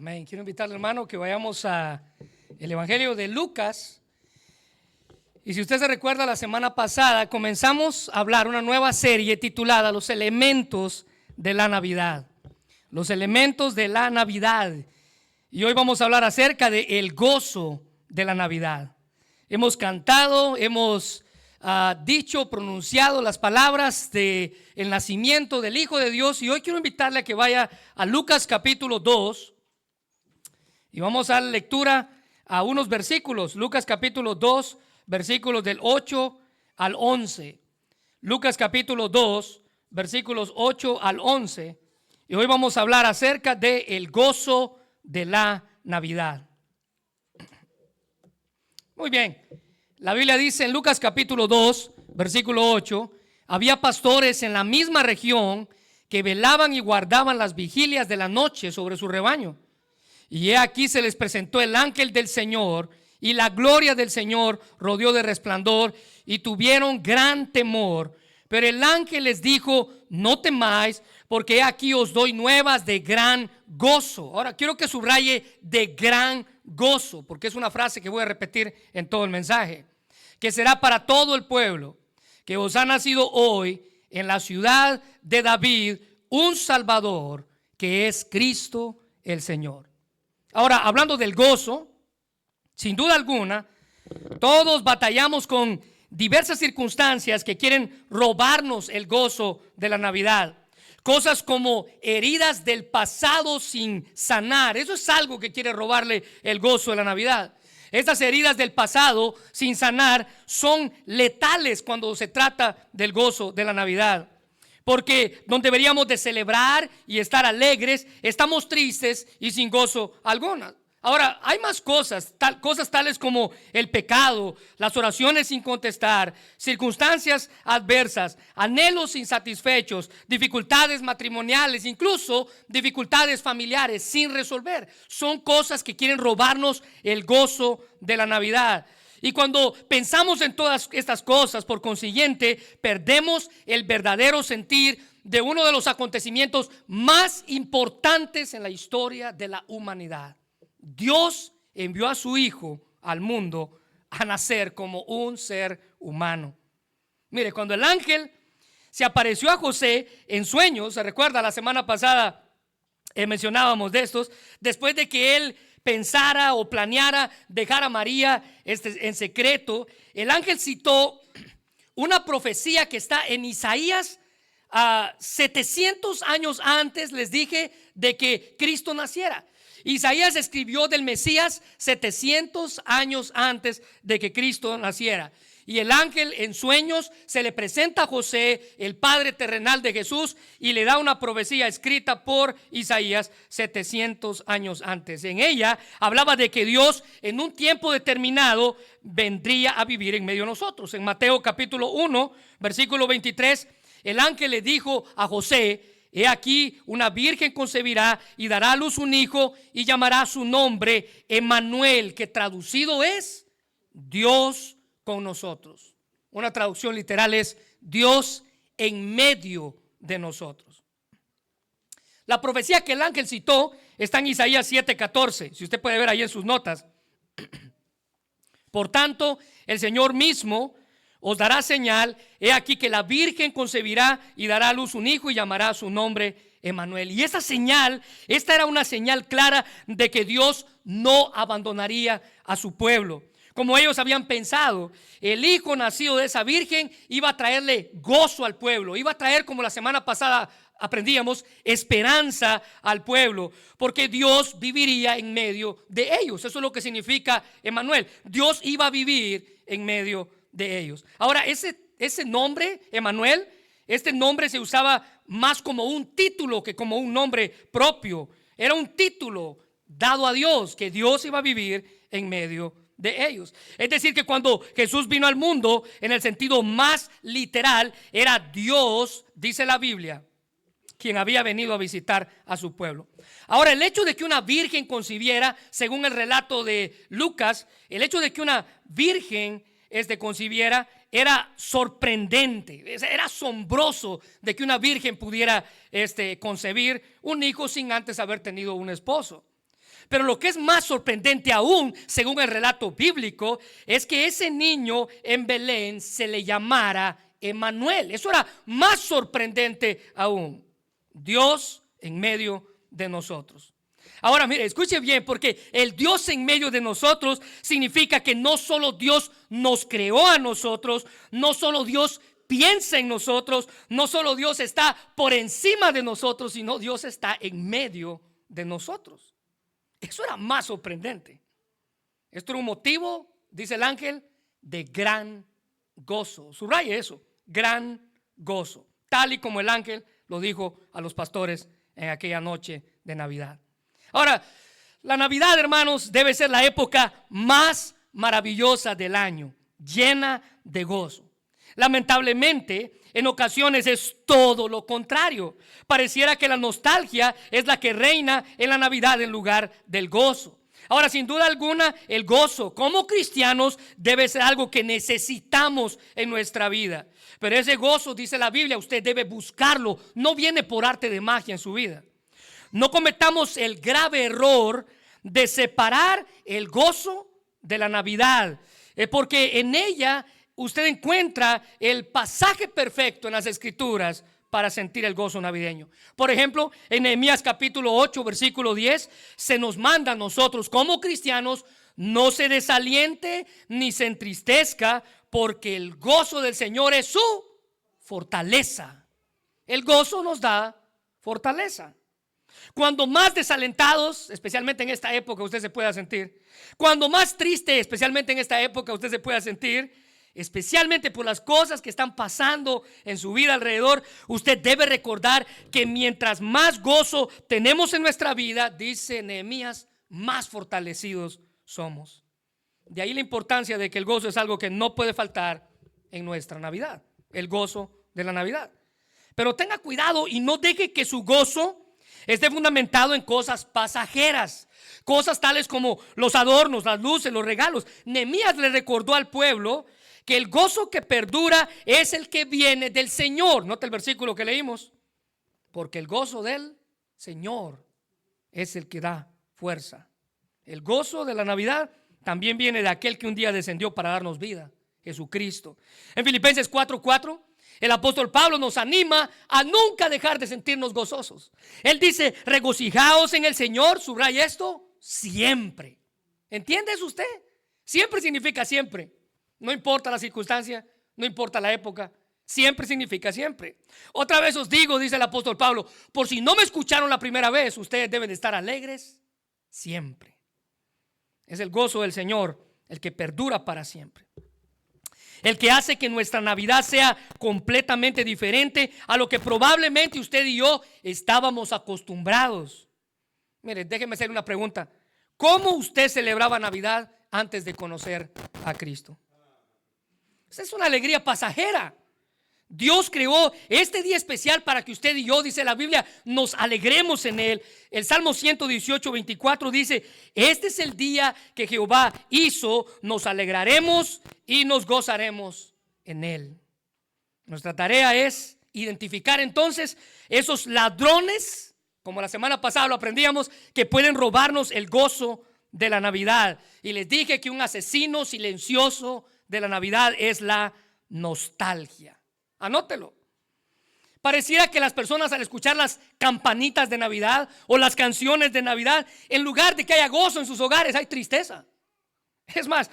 Amén. Quiero invitarle, hermano, que vayamos a el Evangelio de Lucas. Y si usted se recuerda, la semana pasada comenzamos a hablar una nueva serie titulada Los elementos de la Navidad. Los elementos de la Navidad. Y hoy vamos a hablar acerca de el gozo de la Navidad. Hemos cantado, hemos dicho, pronunciado las palabras del nacimiento del Hijo de Dios. Y hoy quiero invitarle a que vaya a Lucas capítulo 2. Y vamos a dar lectura a unos versículos. Lucas capítulo 2, versículos del 8 al 11. Lucas capítulo 2, versículos 8 al 11. Y hoy vamos a hablar acerca de el gozo de la Navidad. Muy bien. La Biblia dice en Lucas capítulo 2, versículo 8: había pastores en la misma región que velaban y guardaban las vigilias de la noche sobre su rebaño. Y he aquí se les presentó el ángel del Señor, y la gloria del Señor rodeó de resplandor, y tuvieron gran temor. Pero el ángel les dijo: no temáis, porque he aquí os doy nuevas de gran gozo. Ahora quiero que subraye de gran gozo, porque es una frase que voy a repetir en todo el mensaje, que será para todo el pueblo, que os ha nacido hoy en la ciudad de David un Salvador, que es Cristo el Señor. Ahora, hablando del gozo, sin duda alguna, todos batallamos con diversas circunstancias que quieren robarnos el gozo de la Navidad. Cosas como heridas del pasado sin sanar. Eso es algo que quiere robarle el gozo de la Navidad. Estas heridas del pasado sin sanar son letales cuando se trata del gozo de la Navidad. Porque donde deberíamos de celebrar y estar alegres, estamos tristes y sin gozo alguna. Ahora, hay más cosas tales como el pecado, las oraciones sin contestar, circunstancias adversas, anhelos insatisfechos, dificultades matrimoniales, incluso dificultades familiares sin resolver. Son cosas que quieren robarnos el gozo de la Navidad. Y cuando pensamos en todas estas cosas, por consiguiente, perdemos el verdadero sentir de uno de los acontecimientos más importantes en la historia de la humanidad. Dios envió a su Hijo al mundo a nacer como un ser humano. Mire, cuando el ángel se apareció a José en sueños, se recuerda, la semana pasada mencionábamos de estos, después de que él pensara o planeara dejar a María en secreto, el ángel citó una profecía que está en Isaías 700 años antes, les dije, de que Cristo naciera. Isaías escribió del Mesías 700 años antes de que Cristo naciera. Y el ángel en sueños se le presenta a José, el padre terrenal de Jesús, y le da una profecía escrita por Isaías 700 años antes. En ella hablaba de que Dios en un tiempo determinado vendría a vivir en medio de nosotros. En Mateo capítulo 1, versículo 23, el ángel le dijo a José: he aquí, una virgen concebirá y dará a luz un hijo y llamará su nombre Emmanuel, que traducido es Dios con nosotros. Una traducción literal es Dios en medio de nosotros. La profecía que el ángel citó está en Isaías 7:14, si usted puede ver ahí en sus notas. Por tanto, el Señor mismo os dará señal: he aquí que la virgen concebirá y dará a luz un hijo y llamará su nombre Emmanuel. Y esta era una señal clara de que Dios no abandonaría a su pueblo. Como ellos habían pensado, el hijo nacido de esa virgen iba a traerle gozo al pueblo, iba a traer, como la semana pasada aprendíamos, esperanza al pueblo, porque Dios viviría en medio de ellos. Eso es lo que significa Emmanuel. Dios iba a vivir en medio de ellos. Ahora, ese nombre, Emmanuel, este nombre se usaba más como un título que como un nombre propio. Era un título dado a Dios, que Dios iba a vivir en medio de ellos. Es decir, que cuando Jesús vino al mundo, en el sentido más literal, era Dios, dice la Biblia, quien había venido a visitar a su pueblo. Ahora, el hecho de que una virgen concibiera, según el relato de Lucas, el hecho de que una virgen concibiera era sorprendente, era asombroso de que una virgen pudiera concebir un hijo sin antes haber tenido un esposo. Pero lo que es más sorprendente aún, según el relato bíblico, es que ese niño en Belén se le llamara Emmanuel. Eso era más sorprendente aún. Dios en medio de nosotros. Ahora mire, escuche bien, porque el Dios en medio de nosotros significa que no solo Dios nos creó a nosotros, no solo Dios piensa en nosotros, no solo Dios está por encima de nosotros, sino Dios está en medio de nosotros. Eso era más sorprendente. Esto era un motivo, dice el ángel, de gran gozo. Subraye eso, gran gozo, tal y como el ángel lo dijo a los pastores en aquella noche de Navidad. Ahora, la Navidad, hermanos, debe ser la época más maravillosa del año, llena de gozo. Lamentablemente, en ocasiones es todo lo contrario. Pareciera que la nostalgia es la que reina en la Navidad en lugar del gozo. Ahora, sin duda alguna, el gozo como cristianos debe ser algo que necesitamos en nuestra vida. Pero ese gozo, dice la Biblia, usted debe buscarlo. No viene por arte de magia en su vida. No cometamos el grave error de separar el gozo de la Navidad, porque en ella usted encuentra el pasaje perfecto en las Escrituras para sentir el gozo navideño. Por ejemplo, en Nehemías capítulo 8, versículo 10, se nos manda a nosotros como cristianos: no se desaliente ni se entristezca, porque el gozo del Señor es su fortaleza. El gozo nos da fortaleza. Cuando más desalentados, especialmente en esta época, usted se pueda sentir, cuando más triste, especialmente en esta época, usted se pueda sentir, especialmente por las cosas que están pasando en su vida alrededor, usted debe recordar que mientras más gozo tenemos en nuestra vida, dice Nehemías, más fortalecidos somos. De ahí la importancia de que el gozo es algo que no puede faltar en nuestra Navidad, el gozo de la Navidad. Pero tenga cuidado y no deje que su gozo esté fundamentado en cosas pasajeras, cosas tales como los adornos, las luces, los regalos. Nehemías le recordó al pueblo que el gozo que perdura es el que viene del Señor. Nota el versículo que leímos: porque el gozo del Señor es el que da fuerza. El gozo de la Navidad también viene de aquel que un día descendió para darnos vida, Jesucristo. En Filipenses 4:4 el apóstol Pablo nos anima a nunca dejar de sentirnos gozosos. Él dice: regocijaos en el Señor, subraya esto, siempre. ¿Entiende eso usted? Siempre significa siempre. No importa la circunstancia, no importa la época, siempre significa siempre. Otra vez os digo, dice el apóstol Pablo, por si no me escucharon la primera vez, ustedes deben de estar alegres siempre. Es el gozo del Señor el que perdura para siempre, el que hace que nuestra Navidad sea completamente diferente a lo que probablemente usted y yo estábamos acostumbrados. Mire, déjeme hacer una pregunta: ¿cómo usted celebraba Navidad antes de conocer a Cristo? Esa es una alegría pasajera. Dios creó este día especial para que usted y yo, dice la Biblia, nos alegremos en él. El Salmo 118:24 dice: este es el día que Jehová hizo, nos alegraremos y nos gozaremos en él. Nuestra tarea es identificar entonces esos ladrones, como la semana pasada lo aprendíamos, que pueden robarnos el gozo de la Navidad. Y les dije que un asesino silencioso de la Navidad es la nostalgia. Anótelo. Pareciera que las personas, al escuchar las campanitas de Navidad o las canciones de Navidad, en lugar de que haya gozo en sus hogares, hay tristeza. Es más,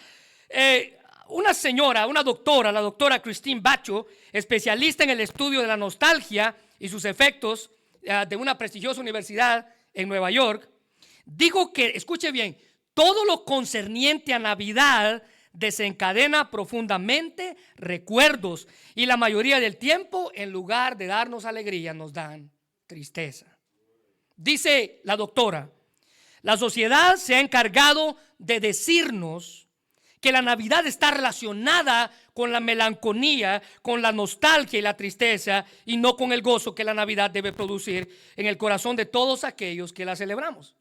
una señora, una doctora, la doctora Christine Bacho, especialista en el estudio de la nostalgia y sus efectos, de una prestigiosa universidad en Nueva York, dijo que, escuche bien, todo lo concerniente a Navidad desencadena profundamente recuerdos, y la mayoría del tiempo, en lugar de darnos alegría, nos dan tristeza. Dice la doctora: la sociedad se ha encargado de decirnos que la Navidad está relacionada con la melancolía, con la nostalgia y la tristeza, y no con el gozo que la Navidad debe producir en el corazón de todos aquellos que la celebramos.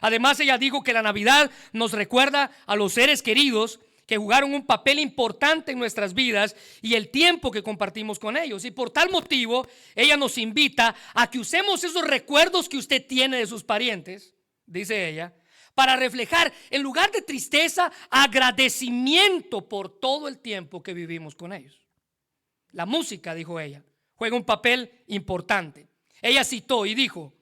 Además, ella dijo que la Navidad nos recuerda a los seres queridos que jugaron un papel importante en nuestras vidas y el tiempo que compartimos con ellos. Y por tal motivo, ella nos invita a que usemos esos recuerdos que usted tiene de sus parientes, dice ella, para reflejar, en lugar de tristeza, agradecimiento por todo el tiempo que vivimos con ellos. La música, dijo ella, juega un papel importante. Ella citó y dijo: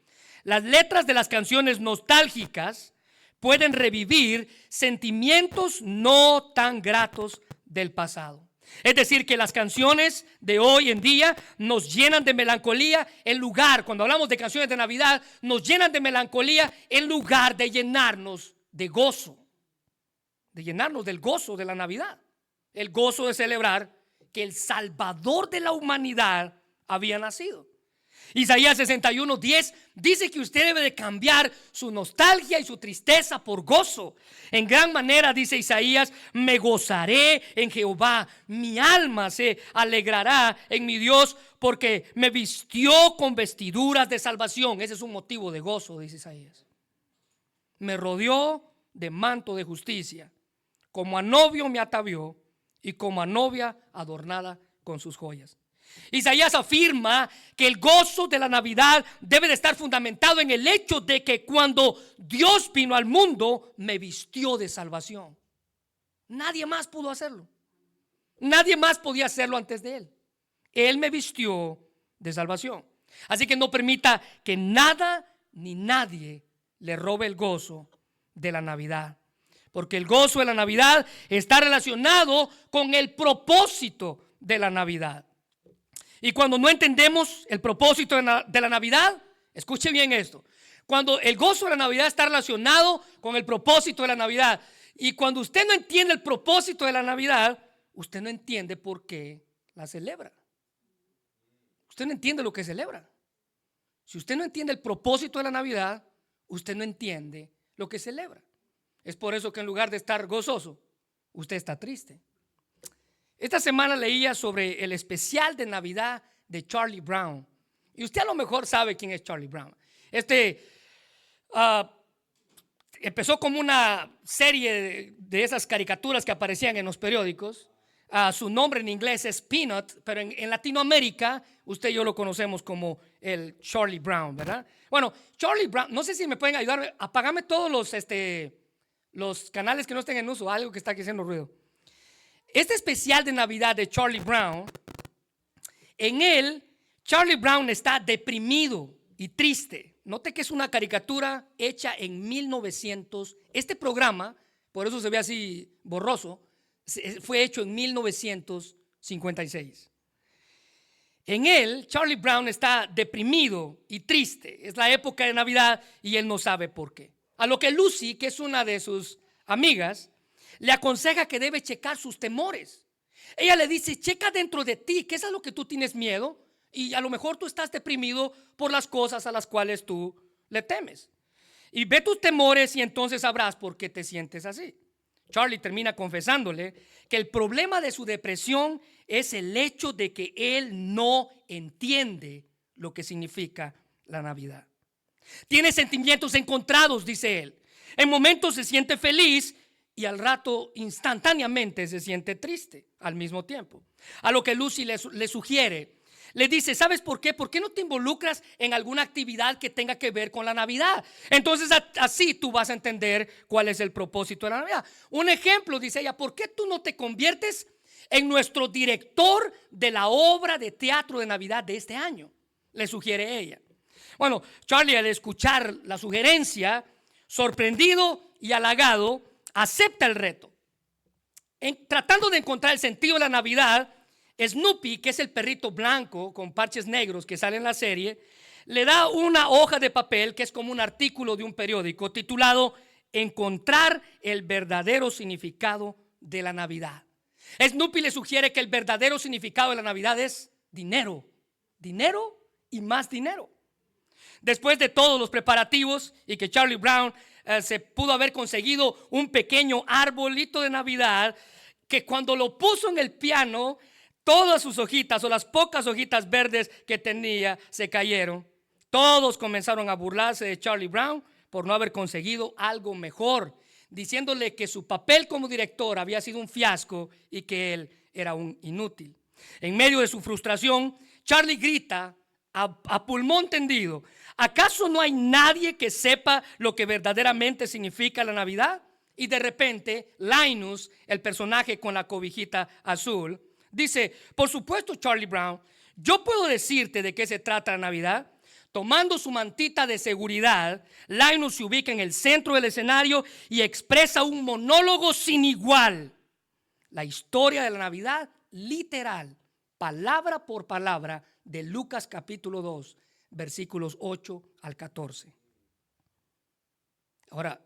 las letras de las canciones nostálgicas pueden revivir sentimientos no tan gratos del pasado. Es decir, que las canciones de hoy en día nos llenan de melancolía en lugar, cuando hablamos de canciones de Navidad, nos llenan de melancolía en lugar de llenarnos de gozo, de llenarnos del gozo de la Navidad, el gozo de celebrar que el Salvador de la humanidad había nacido. Isaías 61:10 dice que usted debe de cambiar su nostalgia y su tristeza por gozo. En gran manera, dice Isaías, me gozaré en Jehová, mi alma se alegrará en mi Dios, porque me vistió con vestiduras de salvación. Ese es un motivo de gozo, dice Isaías. Me rodeó de manto de justicia, como a novio me atavió y como a novia adornada con sus joyas. Isaías afirma que el gozo de la Navidad debe de estar fundamentado en el hecho de que cuando Dios vino al mundo, me vistió de salvación. Nadie más pudo hacerlo. Nadie más podía hacerlo antes de Él. Él me vistió de salvación. Así que no permita que nada ni nadie le robe el gozo de la Navidad. Porque el gozo de la Navidad está relacionado con el propósito de la Navidad. Y cuando no entendemos el propósito de la Navidad, escuche bien esto. Cuando el gozo de la Navidad está relacionado con el propósito de la Navidad, y cuando usted no entiende el propósito de la Navidad, usted no entiende por qué la celebra. Usted no entiende lo que celebra. Si usted no entiende el propósito de la Navidad, usted no entiende lo que celebra. Es por eso que en lugar de estar gozoso, usted está triste. Esta semana leía sobre el especial de Navidad de Charlie Brown. Y usted a lo mejor sabe quién es Charlie Brown. Empezó como una serie de esas caricaturas que aparecían en los periódicos. Su nombre en inglés es Peanut, pero en Latinoamérica usted y yo lo conocemos como el Charlie Brown, ¿verdad? Bueno, Charlie Brown, no sé si me pueden ayudar. Apágame todos los canales que no estén en uso, algo que está aquí haciendo ruido. Este especial de Navidad de Charlie Brown, en él, Charlie Brown está deprimido y triste. Note que es una caricatura hecha en 1900. Este programa, por eso se ve así borroso, fue hecho en 1956. En él, Charlie Brown está deprimido y triste. Es la época de Navidad y él no sabe por qué. A lo que Lucy, que es una de sus amigas, le aconseja que debe checar sus temores. Ella le dice: checa dentro de ti, ¿qué es a lo que tú tienes miedo? Y a lo mejor tú estás deprimido por las cosas a las cuales tú le temes. Y ve tus temores y entonces sabrás por qué te sientes así. Charlie termina confesándole que el problema de su depresión es el hecho de que él no entiende lo que significa la Navidad. Tiene sentimientos encontrados, dice él. En momentos se siente feliz y al rato instantáneamente se siente triste al mismo tiempo. A lo que Lucy le sugiere, le dice: ¿sabes por qué? ¿Por qué no te involucras en alguna actividad que tenga que ver con la Navidad? Entonces así tú vas a entender cuál es el propósito de la Navidad. Un ejemplo, dice ella: ¿por qué tú no te conviertes en nuestro director de la obra de teatro de Navidad de este año? Le sugiere ella. Bueno, Charlie, al escuchar la sugerencia, sorprendido y halagado, acepta el reto. Tratando de encontrar el sentido de la Navidad, Snoopy, que es el perrito blanco con parches negros que sale en la serie, le da una hoja de papel que es como un artículo de un periódico titulado Encontrar el verdadero significado de la Navidad. Snoopy le sugiere que el verdadero significado de la Navidad es dinero, dinero y más dinero. Después de todos los preparativos y que Charlie Brown se pudo haber conseguido un pequeño arbolito de Navidad, que cuando lo puso en el piano, todas sus hojitas o las pocas hojitas verdes que tenía se cayeron. Todos comenzaron a burlarse de Charlie Brown por no haber conseguido algo mejor, diciéndole que su papel como director había sido un fiasco y que él era un inútil. En medio de su frustración, Charlie grita a pulmón tendido: ¿Acaso no hay nadie que sepa lo que verdaderamente significa la Navidad? Y de repente, Linus, el personaje con la cobijita azul, dice: por supuesto, Charlie Brown, yo puedo decirte de qué se trata la Navidad. Tomando su mantita de seguridad, Linus se ubica en el centro del escenario y expresa un monólogo sin igual. La historia de la Navidad, literal, palabra por palabra, de Lucas capítulo 2, versículos 8 al 14. Ahora,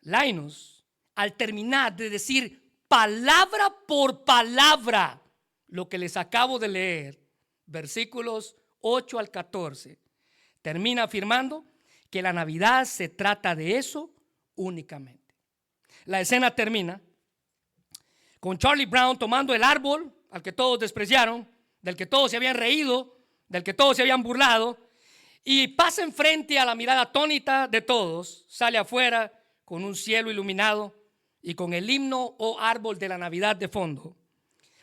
Linus, al terminar de decir palabra por palabra lo que les acabo de leer, versículos 8 al 14, termina afirmando que la Navidad se trata de eso únicamente. La escena termina con Charlie Brown tomando el árbol al que todos despreciaron, del que todos se habían reído, del que todos se habían burlado, y pasa enfrente a la mirada atónita de todos, sale afuera con un cielo iluminado y con el himno o árbol de la Navidad de fondo,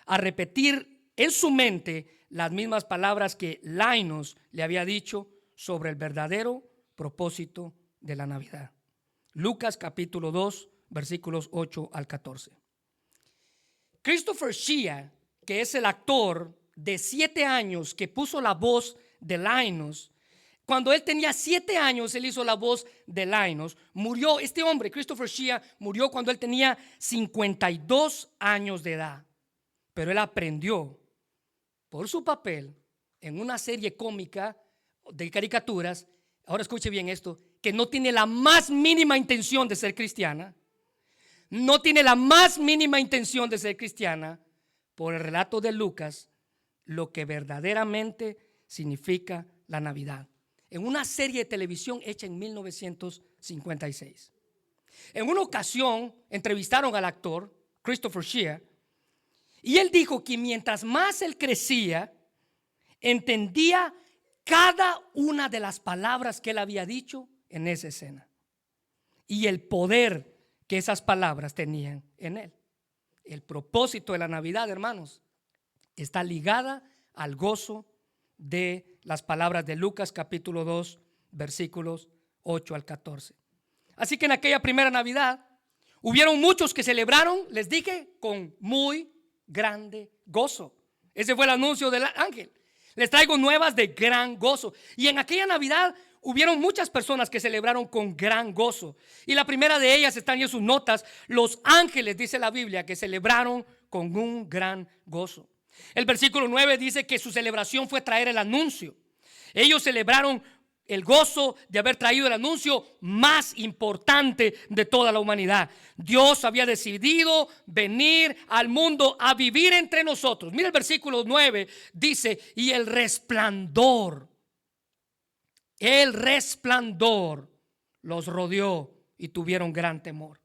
a repetir en su mente las mismas palabras que Linus le había dicho sobre el verdadero propósito de la Navidad. Lucas capítulo 2, versículos 8 al 14. Christopher Shea, que es el actor de 7 años que puso la voz de Linus, cuando él tenía 7 años, él hizo la voz de Linus. Murió, este hombre, Christopher Shea, murió cuando él tenía 52 años de edad. Pero él aprendió por su papel en una serie cómica de caricaturas, ahora escuche bien esto, que no tiene la más mínima intención de ser cristiana, no tiene la más mínima intención de ser cristiana, por el relato de Lucas, lo que verdaderamente significa la Navidad. En una serie de televisión hecha en 1956. En una ocasión entrevistaron al actor Christopher Shea y él dijo que mientras más él crecía, entendía cada una de las palabras que él había dicho en esa escena y el poder que esas palabras tenían en él. El propósito de la Navidad, hermanos, está ligada al gozo de las palabras de Lucas capítulo 2, versículos 8 al 14. Así que en aquella primera Navidad hubieron muchos que celebraron, les dije, con muy grande gozo. Ese fue el anuncio del ángel. Les traigo nuevas de gran gozo. Y en aquella Navidad hubieron muchas personas que celebraron con gran gozo. Y la primera de ellas están en sus notas: los ángeles, dice la Biblia, que celebraron con un gran gozo. El versículo 9 dice que su celebración fue traer el anuncio. Ellos celebraron el gozo de haber traído el anuncio más importante de toda la humanidad. Dios había decidido venir al mundo a vivir entre nosotros. Mira el versículo 9, dice: y el resplandor los rodeó y tuvieron gran temor.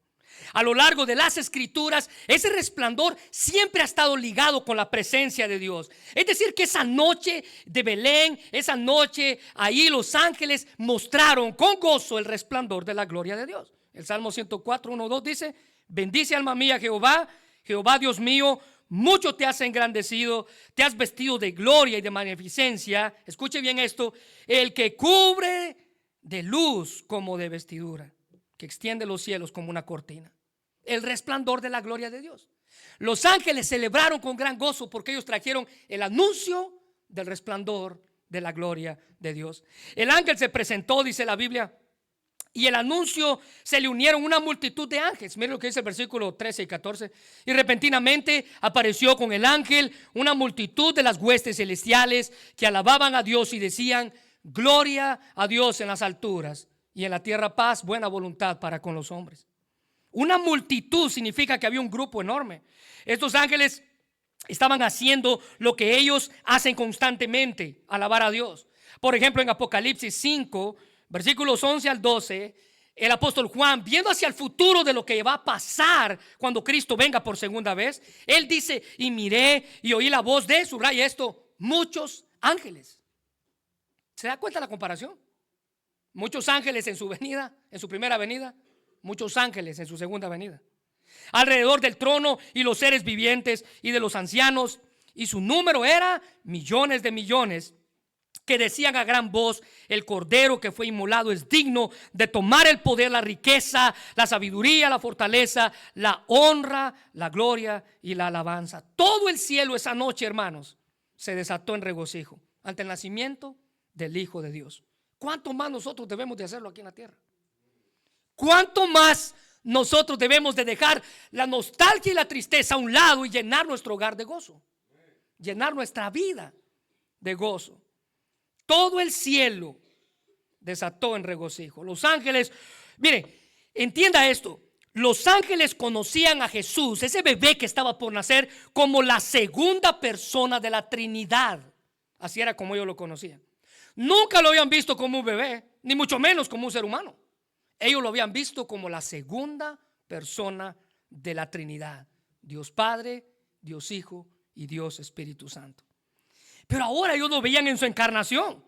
A lo largo de las escrituras, ese resplandor siempre ha estado ligado con la presencia de Dios. Es decir, que esa noche de Belén, esa noche ahí los ángeles mostraron con gozo el resplandor de la gloria de Dios. El Salmo 104, 1, 2 dice: bendice alma mía Jehová, Jehová Dios mío, mucho te has engrandecido, te has vestido de gloria y de magnificencia. Escuche bien esto: el que cubre de luz como de vestidura, que extiende los cielos como una cortina. El resplandor de la gloria de Dios. Los ángeles celebraron con gran gozo porque ellos trajeron el anuncio del resplandor de la gloria de Dios. El ángel se presentó, dice la Biblia, y el anuncio se le unieron una multitud de ángeles. Miren lo que dice el versículo 13 y 14. Y repentinamente apareció con el ángel una multitud de las huestes celestiales que alababan a Dios y decían: gloria a Dios en las alturas y en la tierra paz, buena voluntad para con los hombres. Una multitud significa que había un grupo enorme. Estos ángeles estaban haciendo lo que ellos hacen constantemente: alabar a Dios. Por ejemplo, en Apocalipsis 5, versículos 11 al 12, el apóstol Juan, viendo hacia el futuro de lo que va a pasar cuando Cristo venga por segunda vez, él dice: y miré y oí la voz de, subraya esto, muchos ángeles. ¿Se da cuenta la comparación? Muchos ángeles en su venida, en su primera venida, muchos ángeles en su segunda venida, alrededor del trono y los seres vivientes y de los ancianos, y su número era millones de millones, que decían a gran voz: el cordero que fue inmolado es digno de tomar el poder, la riqueza, la sabiduría, la fortaleza, la honra, la gloria y la alabanza. Todo el cielo esa noche, hermanos, se desató en regocijo ante el nacimiento del Hijo de Dios. ¿Cuánto más nosotros debemos de hacerlo aquí en la tierra? ¿Cuánto más nosotros debemos de dejar la nostalgia y la tristeza a un lado y llenar nuestro hogar de gozo? Llenar nuestra vida de gozo. Todo el cielo desató en regocijo. Los ángeles, mire, entienda esto. Los ángeles conocían a Jesús, ese bebé que estaba por nacer, como la segunda persona de la Trinidad. Así era como ellos lo conocían. Nunca lo habían visto como un bebé, ni mucho menos como un ser humano. Ellos lo habían visto como la segunda persona de la Trinidad: Dios Padre, Dios Hijo y Dios Espíritu Santo. Pero ahora ellos lo veían en su encarnación.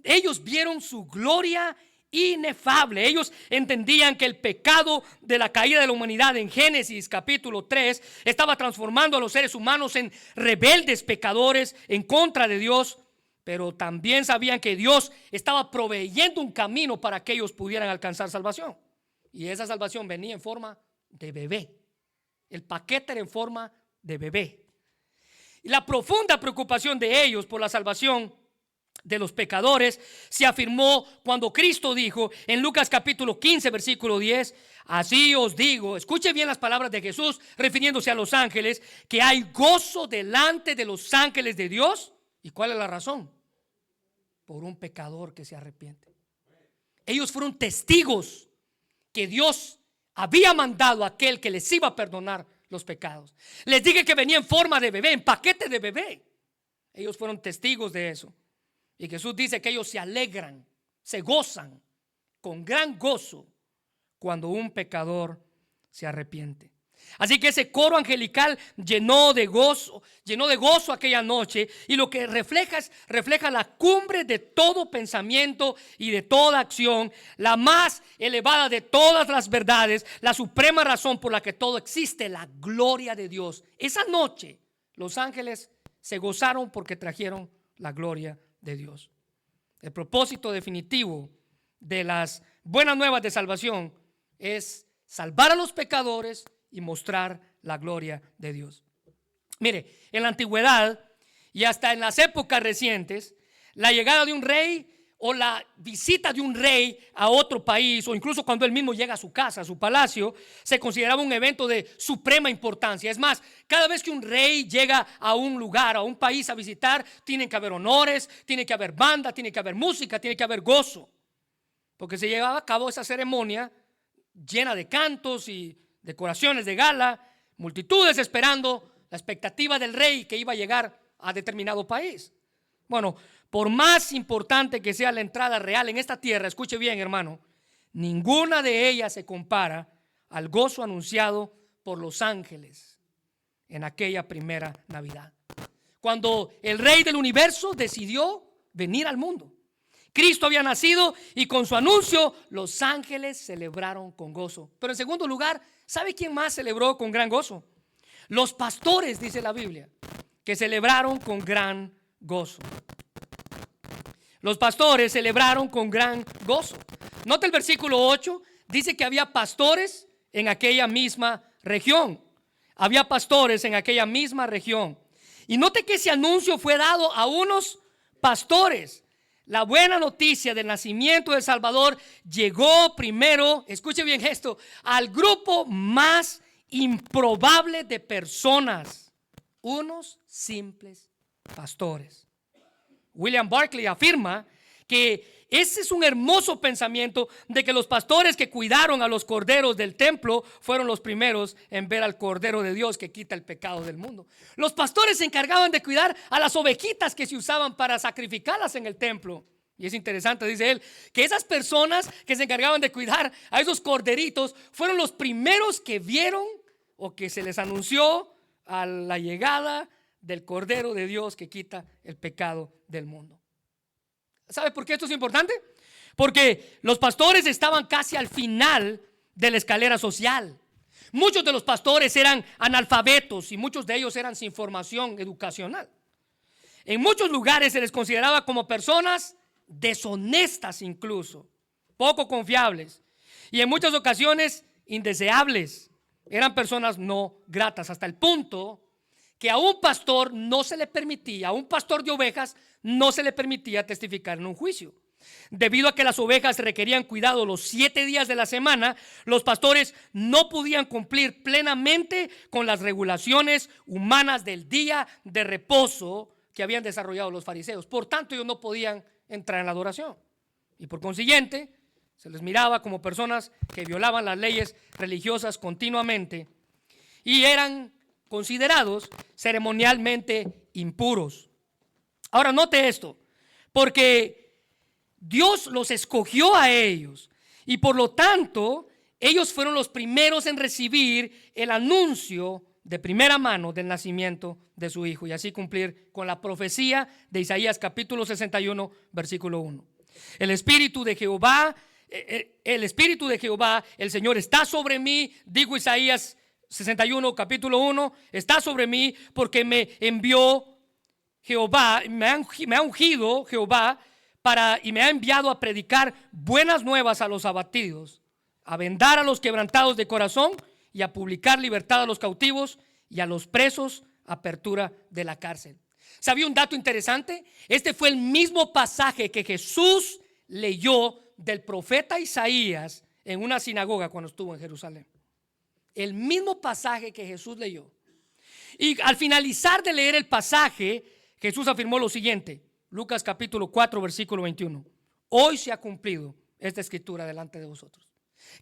Ellos vieron su gloria inefable. Ellos entendían que el pecado de la caída de la humanidad en Génesis capítulo 3 estaba transformando a los seres humanos en rebeldes pecadores en contra de Dios. Pero también sabían que Dios estaba proveyendo un camino para que ellos pudieran alcanzar salvación. Y esa salvación venía en forma de bebé. El paquete era en forma de bebé. Y la profunda preocupación de ellos por la salvación de los pecadores se afirmó cuando Cristo dijo en Lucas capítulo 15 versículo 10: así os digo, escuche bien las palabras de Jesús refiriéndose a los ángeles, que hay gozo delante de los ángeles de Dios. ¿Y cuál es la razón? Por un pecador que se arrepiente. Ellos fueron testigos que Dios había mandado a aquel que les iba a perdonar los pecados. Les dije que venía en forma de bebé, en paquete de bebé. Ellos fueron testigos de eso. Y Jesús dice que ellos se alegran, se gozan con gran gozo cuando un pecador se arrepiente. Así que ese coro angelical llenó de gozo aquella noche, y lo que refleja la cumbre de todo pensamiento y de toda acción, la más elevada de todas las verdades, la suprema razón por la que todo existe, la gloria de Dios. Esa noche los ángeles se gozaron porque trajeron la gloria de Dios. El propósito definitivo de las buenas nuevas de salvación es salvar a los pecadores y mostrar la gloria de Dios. Mire, en la antigüedad y hasta en las épocas recientes, la llegada de un rey o la visita de un rey a otro país, o incluso cuando él mismo llega a su casa, a su palacio, se consideraba un evento de suprema importancia. Es más, cada vez que un rey llega a un lugar, a un país a visitar, tienen que haber honores, tiene que haber banda, tiene que haber música, tiene que haber gozo, porque se llevaba a cabo esa ceremonia llena de cantos y decoraciones de gala, multitudes esperando la expectativa del rey que iba a llegar a determinado país. Bueno, por más importante que sea la entrada real en esta tierra, escuche bien, hermano, ninguna de ellas se compara al gozo anunciado por los ángeles en aquella primera Navidad, cuando el rey del universo decidió venir al mundo. Cristo había nacido y con su anuncio los ángeles celebraron con gozo. Pero en segundo lugar, ¿sabe quién más celebró con gran gozo? Los pastores, dice la Biblia, que celebraron con gran gozo. Los pastores celebraron con gran gozo. Nota el versículo 8, dice que había pastores en aquella misma región. Había pastores en aquella misma región. Y note que ese anuncio fue dado a unos pastores. La buena noticia del nacimiento del Salvador llegó primero, escuche bien esto, al grupo más improbable de personas: unos simples pastores. William Barclay afirma que ese es un hermoso pensamiento de que los pastores que cuidaron a los corderos del templo fueron los primeros en ver al Cordero de Dios que quita el pecado del mundo. Los pastores se encargaban de cuidar a las ovejitas que se usaban para sacrificarlas en el templo. Y es interesante, dice él, que esas personas que se encargaban de cuidar a esos corderitos fueron los primeros que vieron o que se les anunció a la llegada del Cordero de Dios que quita el pecado del mundo. ¿Sabe por qué esto es importante? Porque los pastores estaban casi al final de la escalera social. Muchos de los pastores eran analfabetos y muchos de ellos eran sin formación educacional. En muchos lugares se les consideraba como personas deshonestas incluso, poco confiables y en muchas ocasiones indeseables. Eran personas no gratas, hasta el punto que a un pastor no se le permitía, a un pastor de ovejas no se le permitía testificar en un juicio. Debido a que las ovejas requerían cuidado los 7 días de la semana, los pastores no podían cumplir plenamente con las regulaciones humanas del día de reposo que habían desarrollado los fariseos. Por tanto, ellos no podían entrar en la adoración. Y por consiguiente, se les miraba como personas que violaban las leyes religiosas continuamente y eran considerados ceremonialmente impuros. Ahora note esto, porque Dios los escogió a ellos y por lo tanto ellos fueron los primeros en recibir el anuncio de primera mano del nacimiento de su hijo y así cumplir con la profecía de Isaías capítulo 61 versículo 1. El Espíritu de Jehová, el Señor está sobre mí, dijo Isaías 61 capítulo 1, está sobre mí porque me envió Jehová, me ha ungido Jehová y me ha enviado a predicar buenas nuevas a los abatidos, a vendar a los quebrantados de corazón y a publicar libertad a los cautivos y a los presos apertura de la cárcel. ¿Sabía un dato interesante? Este fue el mismo pasaje que Jesús leyó del profeta Isaías en una sinagoga cuando estuvo en Jerusalén. El mismo pasaje que Jesús leyó. Y al finalizar de leer el pasaje, Jesús afirmó lo siguiente. Lucas capítulo 4 versículo 21. Hoy se ha cumplido esta escritura delante de vosotros.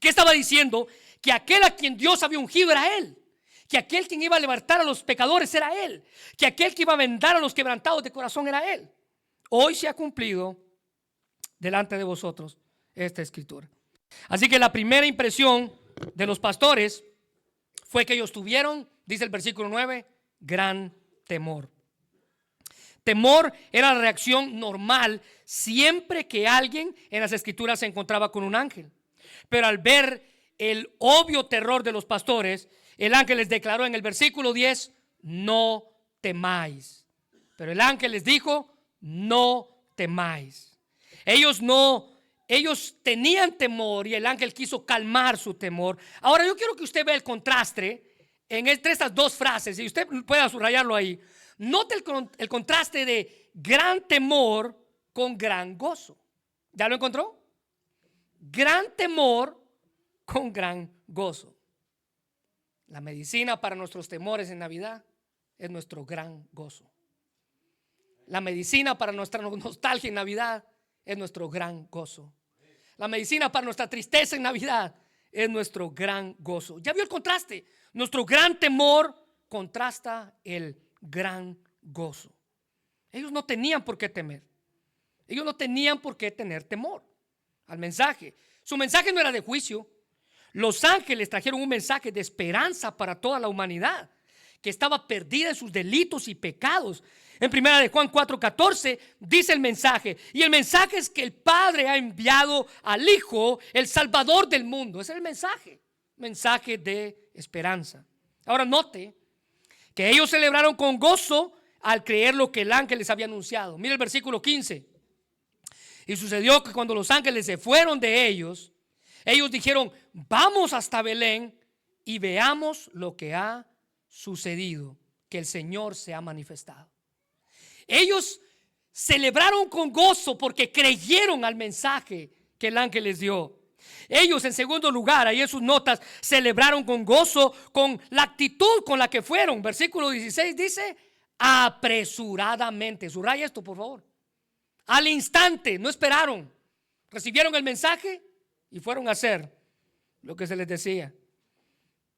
¿Qué estaba diciendo? Que aquel a quien Dios había ungido era Él. Que aquel quien iba a levantar a los pecadores era Él. Que aquel que iba a vendar a los quebrantados de corazón era Él. Hoy se ha cumplido delante de vosotros esta escritura. Así que la primera impresión de los pastores fue que ellos tuvieron, dice el versículo 9, gran temor. Temor era la reacción normal siempre que alguien en las escrituras se encontraba con un ángel. Pero al ver el obvio terror de los pastores, el ángel les declaró en el versículo 10, no temáis. Pero el ángel les dijo, no temáis. Ellos tenían temor y el ángel quiso calmar su temor. Ahora yo quiero que usted vea el contraste entre estas dos frases y usted pueda subrayarlo ahí. Note el contraste de gran temor con gran gozo. ¿Ya lo encontró? Gran temor con gran gozo. La medicina para nuestros temores en Navidad es nuestro gran gozo. La medicina para nuestra nostalgia en Navidad es nuestro gran gozo. La medicina para nuestra tristeza en Navidad es nuestro gran gozo. ¿Ya vio el contraste? Nuestro gran temor contrasta el gran gozo. Ellos no tenían por qué temer. Ellos no tenían por qué tener temor al mensaje. Su mensaje no era de juicio. Los ángeles trajeron un mensaje de esperanza para toda la humanidad que estaba perdida en sus delitos y pecados. En primera de Juan 4:14 dice el mensaje, y el mensaje es que el Padre ha enviado al Hijo, el Salvador del mundo. Ese es el mensaje de esperanza. Ahora note que ellos celebraron con gozo al creer lo que el ángel les había anunciado. Mira el versículo 15. Y sucedió que cuando los ángeles se fueron de ellos dijeron, vamos hasta Belén y veamos lo que ha sucedido, que el Señor se ha manifestado. Ellos celebraron con gozo porque creyeron al mensaje que el ángel les dio. Ellos, en segundo lugar, ahí en sus notas, celebraron con gozo con la actitud con la que fueron. Versículo 16 dice, apresuradamente. Subraya esto, por favor. Al instante, no esperaron. Recibieron el mensaje y fueron a hacer lo que se les decía.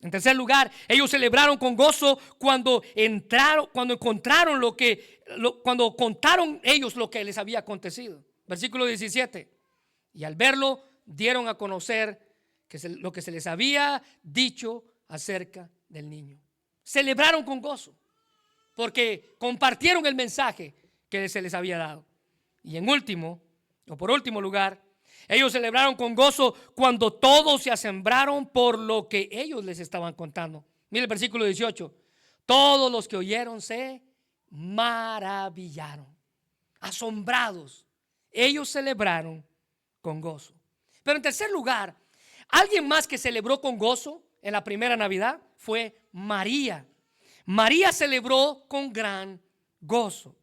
En tercer lugar, ellos celebraron con gozo cuando contaron ellos lo que les había acontecido. Versículo 17. Y al verlo, dieron a conocer lo que se les había dicho acerca del niño. Celebraron con gozo porque compartieron el mensaje que se les había dado. Y por último lugar, ellos celebraron con gozo cuando todos se asombraron por lo que ellos les estaban contando. Mira el versículo 18. Todos los que oyeron se maravillaron, asombrados. Ellos celebraron con gozo. Pero en tercer lugar, alguien más que celebró con gozo en la primera Navidad fue María. María celebró con gran gozo.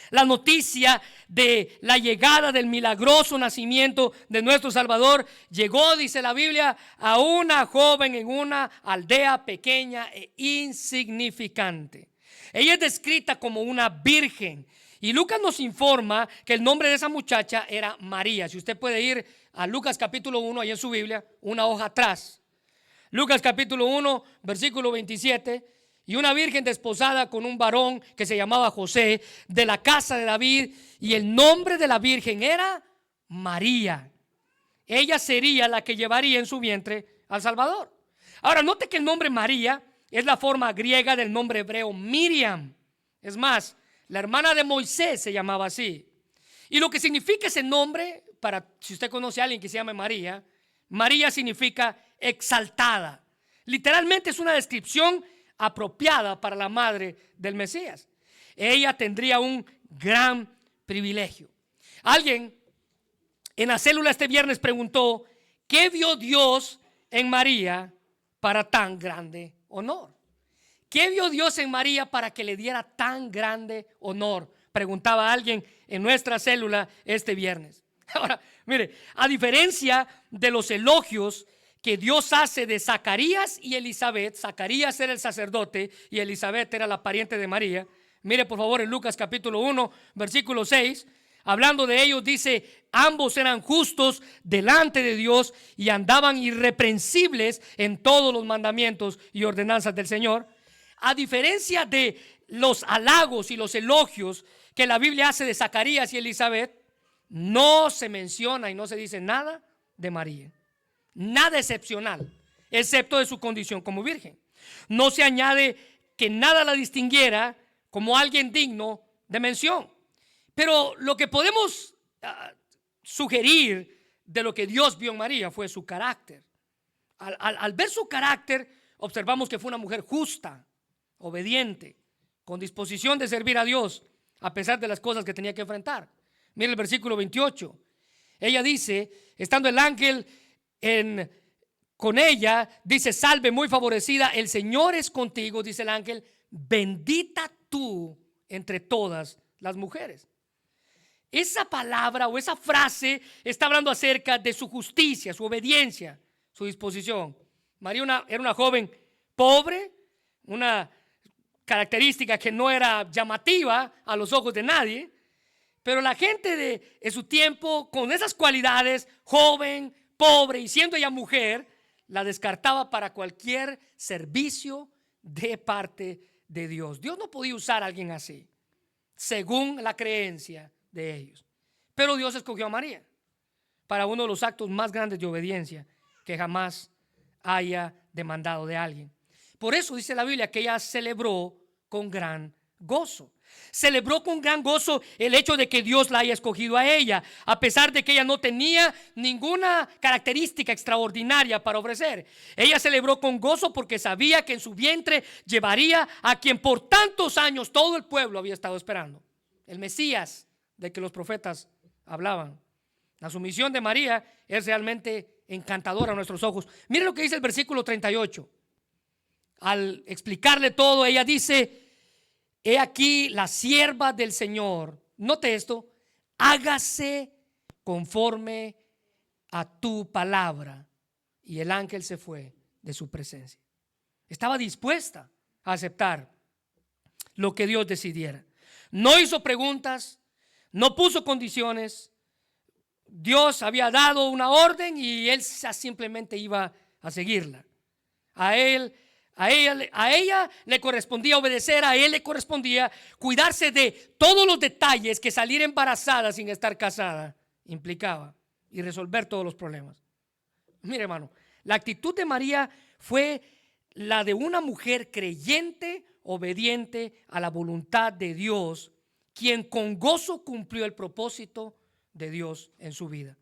La noticia de la llegada del milagroso nacimiento de nuestro Salvador llegó, dice la Biblia, a una joven en una aldea pequeña e insignificante. Ella es descrita como una virgen. Y Lucas nos informa que el nombre de esa muchacha era María. Si usted puede ir a Lucas capítulo 1, ahí en su Biblia, una hoja atrás. Lucas capítulo 1, versículo 27. Y una virgen desposada con un varón que se llamaba José, de la casa de David, y el nombre de la virgen era María. Ella sería la que llevaría en su vientre al Salvador. Ahora, note que el nombre María es la forma griega del nombre hebreo Miriam. Es más, la hermana de Moisés se llamaba así. Y lo que significa ese nombre, si usted conoce a alguien que se llama María, María significa exaltada. Literalmente es una descripción apropiada para la madre del Mesías. Ella tendría un gran privilegio. Alguien en la célula este viernes preguntó: ¿qué vio Dios en María para tan grande honor? ¿Qué vio Dios en María para que le diera tan grande honor? Preguntaba alguien en nuestra célula este viernes. Ahora, mire, a diferencia de los elogios que Dios hace de Zacarías y Elizabeth, Zacarías era el sacerdote y Elizabeth era la pariente de María. Mire por favor en Lucas capítulo 1, versículo 6, hablando de ellos dice: ambos eran justos delante de Dios y andaban irreprensibles en todos los mandamientos y ordenanzas del Señor. A diferencia de los halagos y los elogios que la Biblia hace de Zacarías y Elizabeth, no se menciona y no se dice nada de María. Nada excepcional, excepto de su condición como virgen. No se añade que nada la distinguiera como alguien digno de mención. Pero lo que podemos sugerir de lo que Dios vio en María fue su carácter. Al ver su carácter, observamos que fue una mujer justa, obediente, con disposición de servir a Dios, a pesar de las cosas que tenía que enfrentar. Mira el versículo 28. Ella dice, estando el ángel con ella, dice: salve, muy favorecida, el Señor es contigo, dice el ángel, bendita tú entre todas las mujeres. Esa palabra o esa frase está hablando acerca de su justicia, su obediencia, su disposición. María era una joven pobre, una característica que no era llamativa a los ojos de nadie, pero la gente de su tiempo, con esas cualidades, joven, pobre y siendo ella mujer, la descartaba para cualquier servicio de parte de Dios. Dios no podía usar a alguien así, según la creencia de ellos. Pero Dios escogió a María para uno de los actos más grandes de obediencia que jamás haya demandado de alguien. Por eso dice la Biblia que ella celebró con gran gozo. Celebró con gran gozo el hecho de que Dios la haya escogido a ella, a pesar de que ella no tenía ninguna característica extraordinaria para ofrecer. Ella celebró con gozo porque sabía que en su vientre llevaría a quien por tantos años todo el pueblo había estado esperando, el Mesías de que los profetas hablaban. La sumisión de María es realmente encantadora a nuestros ojos. Mire lo que dice el versículo 38. Al explicarle todo, ella dice: he aquí la sierva del Señor. Note esto: hágase conforme a tu palabra. Y el ángel se fue de su presencia. Estaba dispuesta a aceptar lo que Dios decidiera. No hizo preguntas, no puso condiciones. Dios había dado una orden y él simplemente iba a seguirla. A ella le correspondía obedecer, a él le correspondía cuidarse de todos los detalles que salir embarazada sin estar casada implicaba y resolver todos los problemas. Mire, hermano, la actitud de María fue la de una mujer creyente, obediente a la voluntad de Dios, quien con gozo cumplió el propósito de Dios en su vida.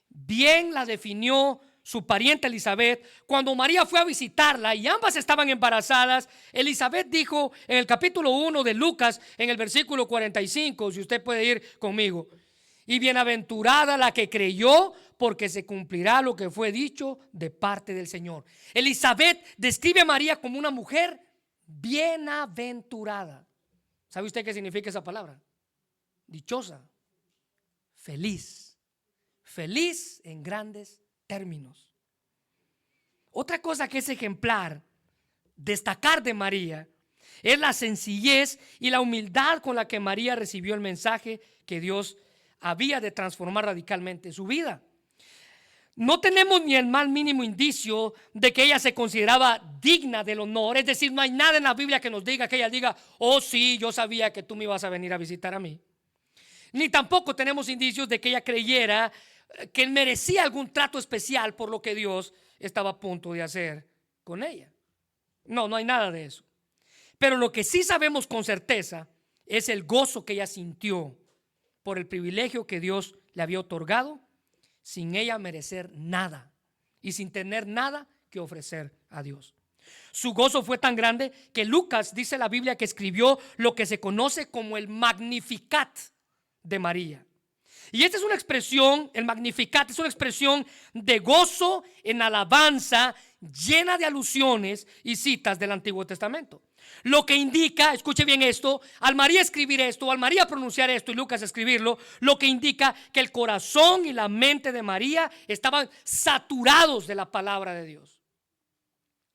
Bien la definió su pariente Elizabeth, cuando María fue a visitarla y ambas estaban embarazadas, Elizabeth dijo en el capítulo 1 de Lucas, en el versículo 45, si usted puede ir conmigo: y bienaventurada la que creyó, porque se cumplirá lo que fue dicho de parte del Señor. Elizabeth describe a María como una mujer bienaventurada. ¿Sabe usted qué significa esa palabra? Dichosa, feliz, feliz en grandes términos. Otra cosa que es ejemplar, destacar de María, es la sencillez y la humildad con la que María recibió el mensaje que Dios había de transformar radicalmente su vida. No tenemos ni el más mínimo indicio de que ella se consideraba digna del honor. Es decir, no hay nada en la Biblia que nos diga, que ella diga: oh sí, yo sabía que tú me ibas a venir a visitar a mí. Ni tampoco tenemos indicios de que ella creyera que merecía algún trato especial por lo que Dios estaba a punto de hacer con ella. No hay nada de eso. Pero lo que sí sabemos con certeza es el gozo que ella sintió por el privilegio que Dios le había otorgado, sin ella merecer nada y sin tener nada que ofrecer a Dios. Su gozo fue tan grande que Lucas, dice la Biblia, que escribió lo que se conoce como el Magnificat de María. Y esta es una expresión, el Magnificat es una expresión de gozo en alabanza, llena de alusiones y citas del Antiguo Testamento. Lo que indica, escuche bien esto, al María escribir esto, al María pronunciar esto y Lucas escribirlo, lo que indica que el corazón y la mente de María estaban saturados de la palabra de Dios.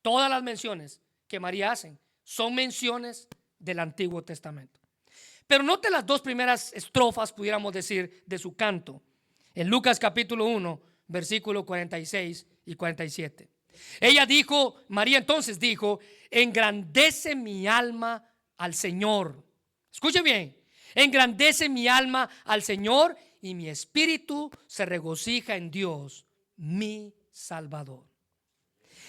Todas las menciones que María hace son menciones del Antiguo Testamento. Pero note las dos primeras estrofas, pudiéramos decir, de su canto. En Lucas capítulo 1, versículo 46 y 47. Ella dijo, María entonces dijo: engrandece mi alma al Señor. Escuche bien: engrandece mi alma al Señor, y mi espíritu se regocija en Dios, mi Salvador.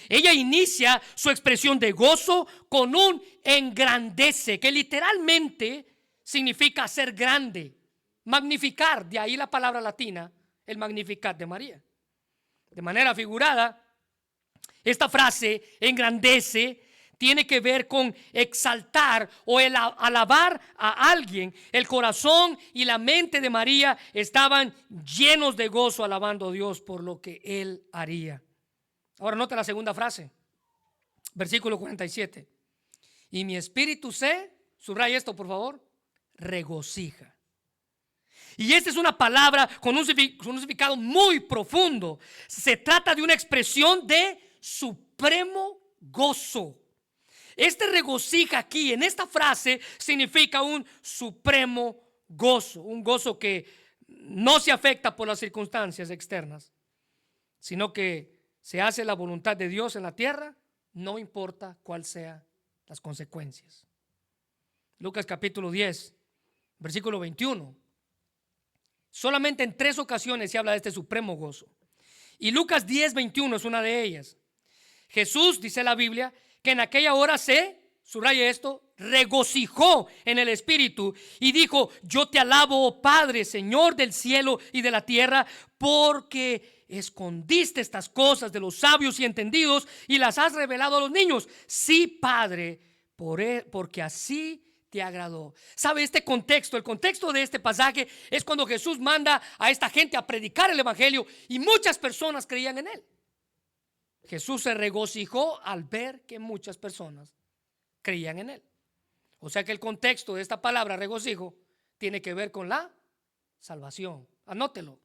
Ella inicia su expresión de gozo con un engrandece, que literalmente significa hacer grande, magnificar. De ahí la palabra latina, el Magnificat de María. De manera figurada, esta frase, engrandece, tiene que ver con exaltar o el alabar a alguien. El corazón y la mente de María estaban llenos de gozo alabando a Dios por lo que Él haría. Ahora nota la segunda frase, versículo 47. Y mi espíritu se, subraya esto por favor, regocija. Y esta es una palabra con un significado muy profundo. Se trata de una expresión de supremo gozo. Este regocija aquí en esta frase significa un supremo gozo, un gozo que no se afecta por las circunstancias externas, sino que se hace la voluntad de Dios en la tierra, no importa cuál sean las consecuencias. Lucas capítulo 10, versículo 21. Solamente en 3 ocasiones se habla de este supremo gozo. Y Lucas 10, 21 es una de ellas. Jesús, dice la Biblia, que en aquella hora subraya esto, regocijó en el Espíritu y dijo: yo te alabo, oh Padre, Señor del cielo y de la tierra, porque escondiste estas cosas de los sabios y entendidos y las has revelado a los niños. Sí, Padre, porque así te agradó. ¿Sabe este contexto? El contexto de este pasaje es cuando Jesús manda a esta gente a predicar el evangelio y muchas personas creían en él. Jesús se regocijó al ver que muchas personas creían en él. O sea que el contexto de esta palabra regocijo tiene que ver con la salvación. Anótelo,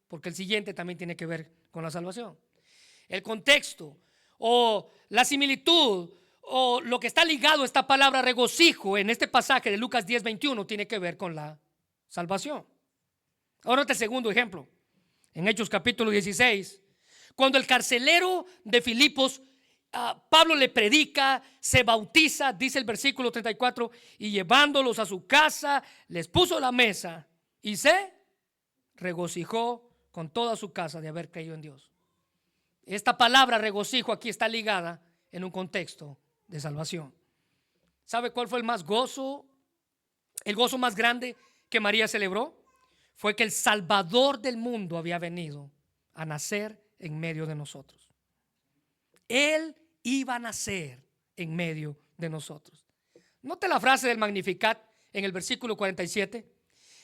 porque el siguiente también tiene que ver con la salvación. El contexto o la similitud o lo que está ligado a esta palabra regocijo en este pasaje de Lucas 10, 21 tiene que ver con la salvación. Ahora este segundo ejemplo, en Hechos capítulo 16, cuando el carcelero de Filipos, Pablo le predica, se bautiza, dice el versículo 34, y llevándolos a su casa, les puso la mesa y se regocijó con toda su casa de haber creído en Dios. Esta palabra regocijo aquí está ligada en un contexto de salvación. ¿Sabe cuál fue el gozo más grande que María celebró? Fue que el Salvador del mundo había venido a nacer en medio de nosotros. Él iba a nacer en medio de nosotros. Note la frase del Magnificat en el versículo 47.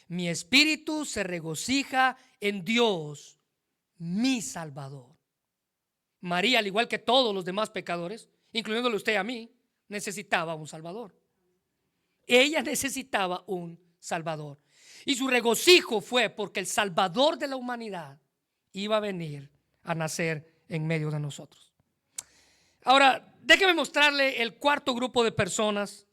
Mi espíritu se regocija en Dios, mi Salvador. María, al igual que todos los demás pecadores, incluyéndole usted a mí, necesitaba un Salvador. Ella necesitaba un Salvador. Y su regocijo fue porque el Salvador de la humanidad iba a venir a nacer en medio de nosotros. Ahora, déjeme mostrarle el cuarto grupo de personas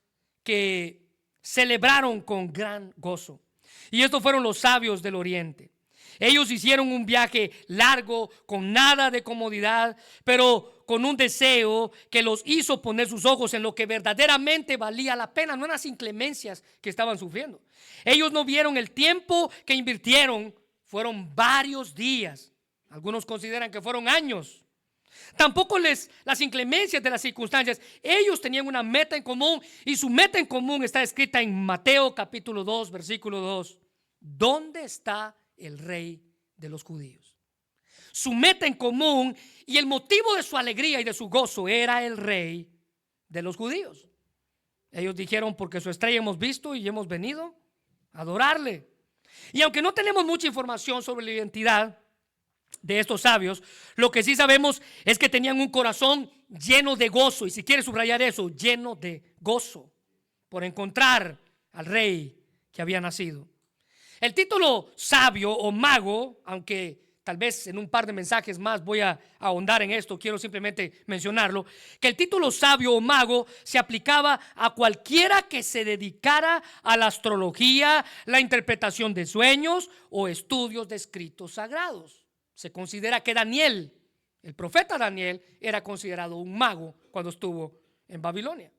que celebraron con gran gozo. Y estos fueron los sabios del Oriente. Ellos hicieron un viaje largo, con nada de comodidad, pero con un deseo que los hizo poner sus ojos en lo que verdaderamente valía la pena, no en las inclemencias que estaban sufriendo. Ellos no vieron el tiempo que invirtieron, fueron varios días. Algunos consideran que fueron años. Tampoco las inclemencias de las circunstancias. Ellos tenían una meta en común, y su meta en común está escrita en Mateo capítulo 2, versículo 2. ¿Dónde está el rey de los judíos? Su meta en común y el motivo de su alegría y de su gozo era el rey de los judíos. Ellos dijeron: porque su estrella hemos visto y hemos venido a adorarle. Y aunque no tenemos mucha información sobre la identidad de estos sabios, lo que sí sabemos es que tenían un corazón lleno de gozo. Y si quiere subrayar eso, lleno de gozo por encontrar al rey que había nacido. El título sabio o mago, aunque tal vez en un par de mensajes más voy a ahondar en esto, quiero simplemente mencionarlo, que el título sabio o mago se aplicaba a cualquiera que se dedicara a la astrología, la interpretación de sueños o estudios de escritos sagrados. Se considera que Daniel, el profeta Daniel, era considerado un mago cuando estuvo en Babilonia.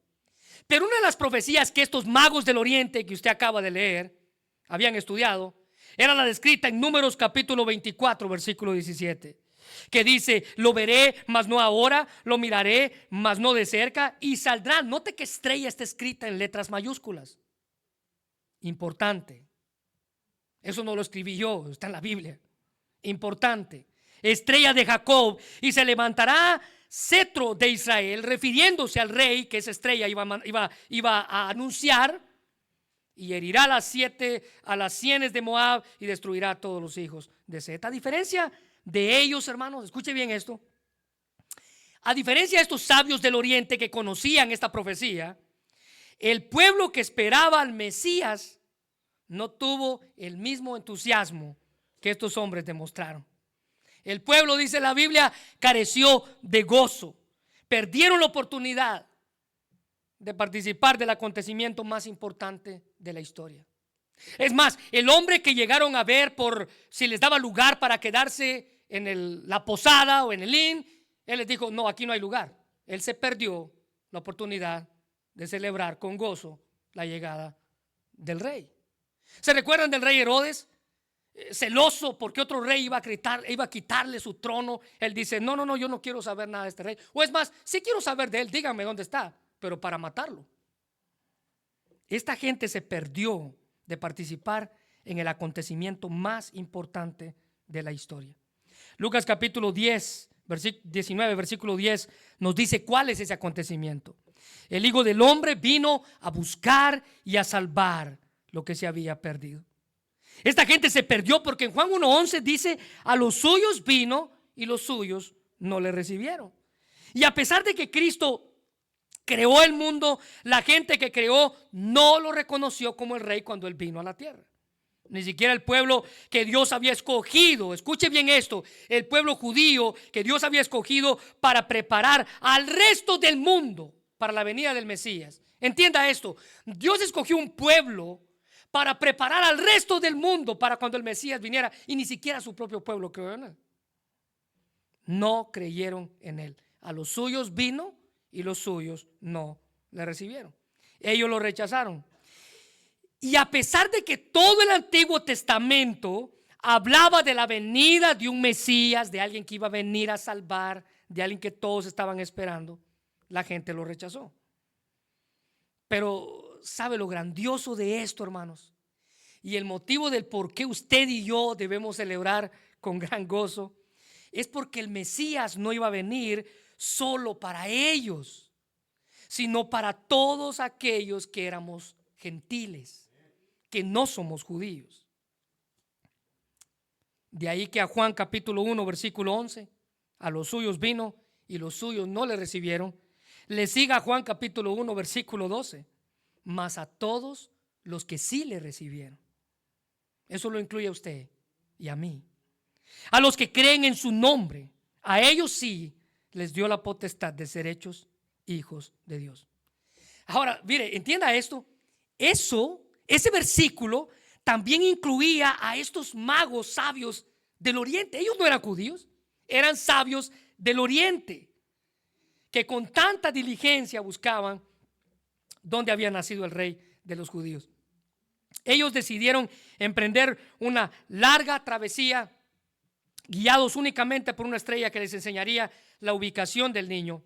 Pero una de las profecías que estos magos del Oriente que usted acaba de leer habían estudiado era la descrita en Números capítulo 24, versículo 17, que dice: lo veré, mas no ahora, lo miraré, mas no de cerca, y saldrá. Note que estrella está escrita en letras mayúsculas. Importante. Eso no lo escribí yo, está en la Biblia. Importante. Estrella de Jacob, y se levantará cetro de Israel, refiriéndose al rey que esa estrella iba a anunciar, y herirá a las sienes de Moab y destruirá a todos los hijos de Set. A diferencia de ellos, hermanos, escuche bien esto. A diferencia de estos sabios del Oriente que conocían esta profecía, el pueblo que esperaba al Mesías no tuvo el mismo entusiasmo que estos hombres demostraron. El pueblo, dice la Biblia, careció de gozo. Perdieron la oportunidad de participar del acontecimiento más importante de la historia. Es más, el hombre que llegaron a ver por si les daba lugar para quedarse en la posada o en el inn, él les dijo: no, aquí no hay lugar. Él se perdió la oportunidad de celebrar con gozo la llegada del rey. ¿Se recuerdan del rey Herodes? Celoso porque otro rey iba a quitarle su trono. Él dice: no, yo no quiero saber nada de este rey. O es más, sí quiero saber de él, díganme dónde está, pero para matarlo. Esta gente se perdió de participar en el acontecimiento más importante de la historia. Lucas capítulo 10, 19, versículo 10 nos dice cuál es ese acontecimiento. El Hijo del Hombre vino a buscar y a salvar lo que se había perdido. Esta gente se perdió porque en Juan 1:11 dice: a los suyos vino y los suyos no le recibieron. Y a pesar de que Cristo creó el mundo, la gente que creó no lo reconoció como el rey cuando él vino a la tierra. Ni siquiera el pueblo que Dios había escogido, escuche bien esto, el pueblo judío que Dios había escogido para preparar al resto del mundo para la venida del Mesías. Entienda esto: Dios escogió un pueblo para preparar al resto del mundo para cuando el Mesías viniera, y ni siquiera su propio pueblo creyó en él. No creyeron en él. A los suyos vino y los suyos no le recibieron. Ellos lo rechazaron. Y a pesar de que todo el Antiguo Testamento hablaba de la venida de un Mesías, de alguien que iba a venir a salvar, de alguien que todos estaban esperando, la gente lo rechazó. Pero ¿sabe lo grandioso de esto, hermanos? Y el motivo del por qué usted y yo debemos celebrar con gran gozo es porque el Mesías no iba a venir solo para ellos, sino para todos aquellos que éramos gentiles, que no somos judíos. De ahí que a Juan capítulo 1 versículo 11, a los suyos vino y los suyos no le recibieron. Le siga Juan capítulo 1 versículo 12, mas a todos los que sí le recibieron. Eso lo incluye a usted y a mí. A los que creen en su nombre, a ellos sí les dio la potestad de ser hechos hijos de Dios. Ahora, mire, entienda esto. Ese versículo también incluía a estos magos sabios del oriente. Ellos no eran judíos, eran sabios del oriente, que con tanta diligencia buscaban dónde había nacido el rey de los judíos. Ellos decidieron emprender una larga travesía, guiados únicamente por una estrella que les enseñaría la ubicación del niño.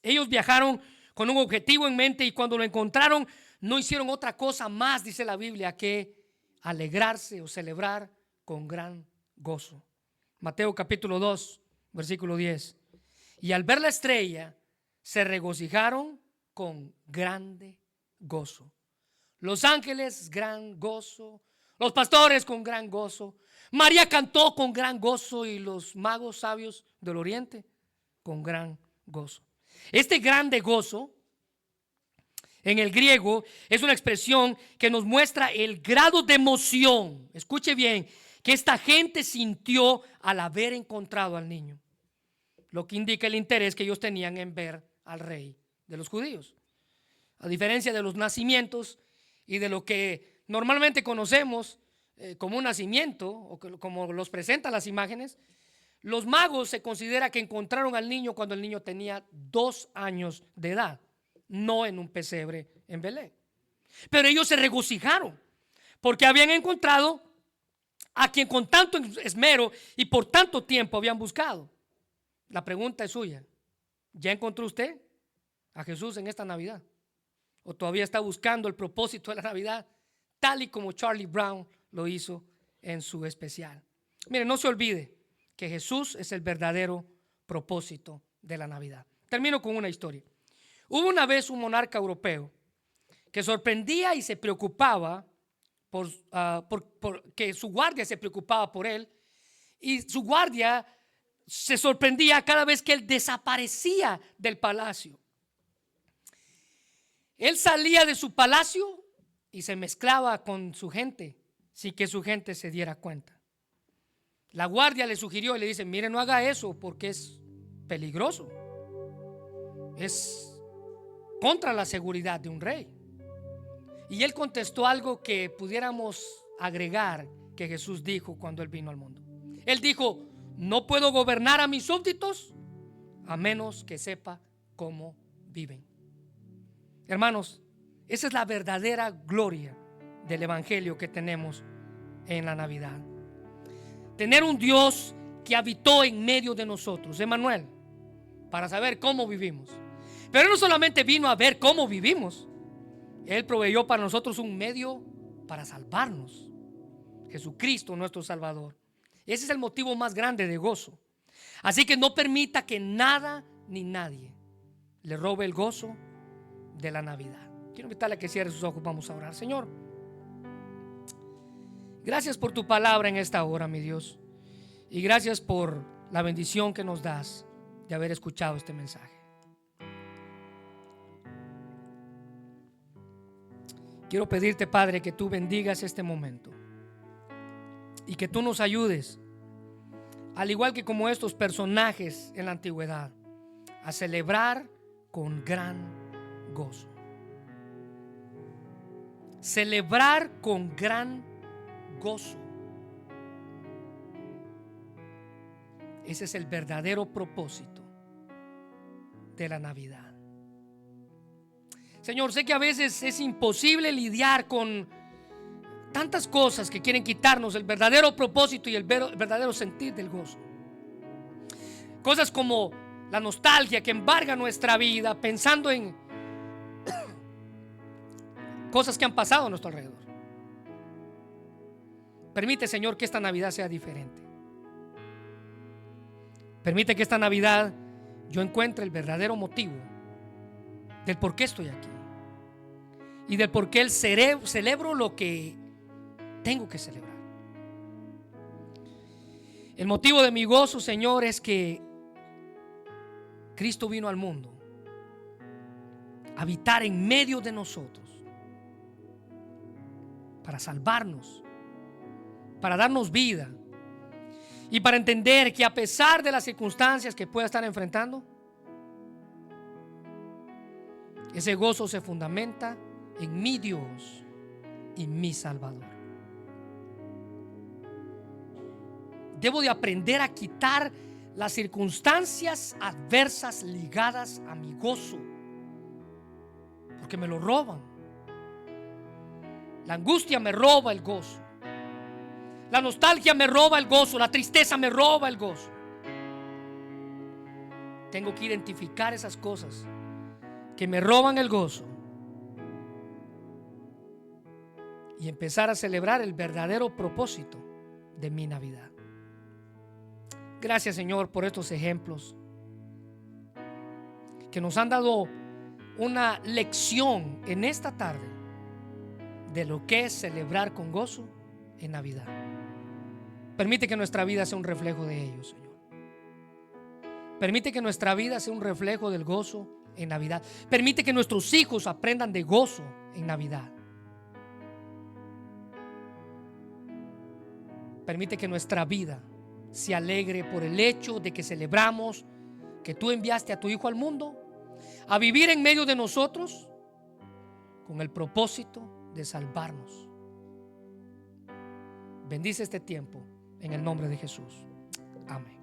Ellos viajaron con un objetivo en mente y cuando lo encontraron no hicieron otra cosa más, dice la Biblia, que alegrarse o celebrar con gran gozo. Mateo capítulo 2, versículo 10. Y al ver la estrella se regocijaron con grande gozo. Los ángeles, gran gozo. Los pastores con gran gozo. María cantó con gran gozo y los magos sabios del oriente con gran gozo. Este grande gozo en el griego es una expresión que nos muestra el grado de emoción, escuche bien, que esta gente sintió al haber encontrado al niño, lo que indica el interés que ellos tenían en ver al rey de los judíos. A diferencia de los nacimientos y de lo que normalmente conocemos como un nacimiento o como los presentan las imágenes, los magos se considera que encontraron al niño cuando el niño tenía 2 años de edad, no en un pesebre en Belén. Pero ellos se regocijaron porque habían encontrado a quien con tanto esmero y por tanto tiempo habían buscado. La pregunta es suya: ¿ya encontró usted a Jesús en esta Navidad? ¿O todavía está buscando el propósito de la Navidad, tal y como Charlie Brown lo hizo en su especial? Mire, no se olvide que Jesús es el verdadero propósito de la Navidad. Termino con una historia. Hubo una vez un monarca europeo que sorprendía y se preocupaba por que su guardia se preocupaba por él, y su guardia se sorprendía cada vez que él desaparecía del palacio. Él salía de su palacio y se mezclaba con su gente sin que su gente se diera cuenta. La guardia le sugirió y le dice: mire, no haga eso porque es peligroso, es contra la seguridad de un rey. Y él contestó algo que pudiéramos agregar que Jesús dijo cuando él vino al mundo. Él dijo: no puedo gobernar a mis súbditos a menos que sepa cómo viven. Hermanos, esa es la verdadera gloria del evangelio que tenemos en la Navidad. Tener un Dios que habitó en medio de nosotros, Emmanuel, para saber cómo vivimos. Pero no solamente vino a ver cómo vivimos, Él proveyó para nosotros un medio para salvarnos: Jesucristo nuestro Salvador. Ese es el motivo más grande de gozo. Así que no permita que nada ni nadie le robe el gozo de la Navidad. Quiero invitarle a que cierre sus ojos. Vamos a orar. Señor, gracias por tu palabra en esta hora, mi Dios, y gracias por la bendición que nos das de haber escuchado este mensaje. Quiero pedirte, Padre, que tú bendigas este momento y que tú nos ayudes, al igual que como estos personajes en la antigüedad, a celebrar con gran gozo. Celebrar con gran gozo. Ese es el verdadero propósito de la Navidad. Señor, sé que a veces es imposible lidiar con tantas cosas que quieren quitarnos el verdadero propósito y el verdadero sentir del gozo. Cosas como la nostalgia que embarga nuestra vida, pensando en cosas que han pasado a nuestro alrededor. Permite, Señor, que esta Navidad sea diferente. Permite que esta Navidad yo encuentre el verdadero motivo del por qué estoy aquí y del por qué celebro lo que tengo que celebrar. El motivo de mi gozo, Señor, es que Cristo vino al mundo a habitar en medio de nosotros para salvarnos, para darnos vida y para entender que a pesar de las circunstancias que pueda estar enfrentando, ese gozo se fundamenta en mi Dios y mi Salvador. Debo de aprender a quitar las circunstancias adversas ligadas a mi gozo, porque me lo roban. La angustia me roba el gozo. La nostalgia me roba el gozo. La tristeza me roba el gozo. Tengo que identificar esas cosas que me roban el gozo y empezar a celebrar el verdadero propósito de mi Navidad. Gracias, Señor, por estos ejemplos que nos han dado una lección en esta tarde de lo que es celebrar con gozo en Navidad. Permite que nuestra vida sea un reflejo de ello, Señor. Permite que nuestra vida sea un reflejo del gozo en Navidad. Permite que nuestros hijos aprendan de gozo en Navidad. Permite que nuestra vida se alegre por el hecho de que celebramos que tú enviaste a tu Hijo al mundo a vivir en medio de nosotros con el propósito de salvarnos. Bendice este tiempo en el nombre de Jesús. Amén.